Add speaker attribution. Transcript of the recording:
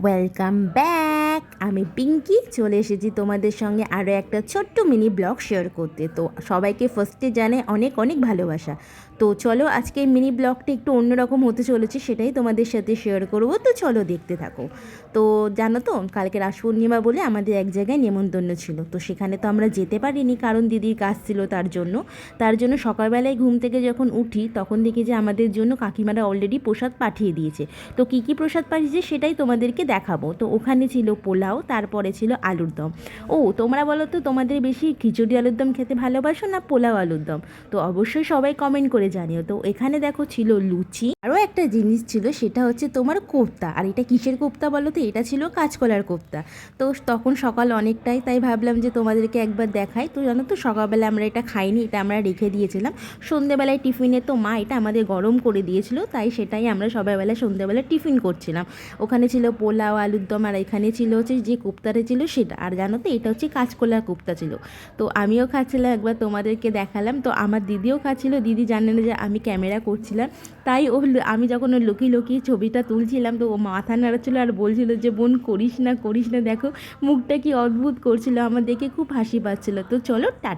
Speaker 1: Welcome back. আমি পিঙ্কি চলে এসেছি তোমাদের সঙ্গে আরও একটা ছোট্ট মিনি ব্লগ শেয়ার করতে। তো সবাইকে ফার্স্টে জানে অনেক অনেক ভালোবাসা। তো চলো আজকে মিনি ব্লগটি একটু অন্যরকম হতে চলেছে, সেটাই তোমাদের সাথে শেয়ার করবো। তো চলো দেখতে থাকো। তো জানো তো কালকে রাস পূর্ণিমা বলে আমাদের এক জায়গায় নেমন্তন্ন ছিল। তো সেখানে তো আমরা যেতে পারিনি, কারণ দিদির কাজ ছিল। তার জন্য সকালবেলায় ঘুম থেকে যখন উঠি তখন দেখি যে আমাদের জন্য কাকিমারা অলরেডি প্রসাদ পাঠিয়ে দিয়েছে। তো কী কী প্রসাদ পাঠিয়েছে সেটাই তোমাদেরকে দেখাবো। তো ওখানে ছিল পোলাও, তারপরে ছিল আলুর দম। ও তোমরা বলো তো তোমাদের বেশি খিচুড়ি আলুর দম খেতে ভালোবাসো না পোলাও আলুর দম? তো অবশ্যই সবাই কমেন্ট করে জানিও। তো এখানে দেখো ছিল লুচি, আরও একটা জিনিস ছিল সেটা হচ্ছে তোমার কোপ্তা। আর এটা কিসের কোপ্তা বলো তো? এটা ছিল কাঁচকলার কোপ্তা। তো তখন সকাল অনেকটাই, তাই ভাবলাম যে তোমাদেরকে একবার দেখাই। তো জানো তো সকালবেলা আমরা এটা খাইনি, এটা আমরা রেখে দিয়েছিলাম সন্ধ্যেবেলায় টিফিনে। তো মা এটা আমাদের গরম করে দিয়েছিল, তাই সেটাই আমরা সবাইবেলা সন্ধ্যেবেলা টিফিন করছিলাম। ওখানে ছিল পোলাও আলুর দম, আর এখানে ছিল হচ্ছে যে কোপ্তাটা ছিল সেটা। আর জানো তো এটা হচ্ছে কাঁচকলার কোপ্তা ছিল। তো আমিও খাচ্ছিলাম, একবার তোমাদেরকে দেখালাম। তো আমার দিদিও খাচ্ছিল। দিদি জানে না যে আমি ক্যামেরা করছিলাম, তাই আমি যখন ওর লুকিয়ে লুকিয়ে ছবিটা তুলছিলাম তো ও মাথা নাড়াচ্ছিলো আর বলছিল যে বোন করিস না করিস না, দেখো মুখটা কি অদ্ভুত করছিল, আমার দেখে খুব হাসি পাচ্ছিল। তো চলো টাটা।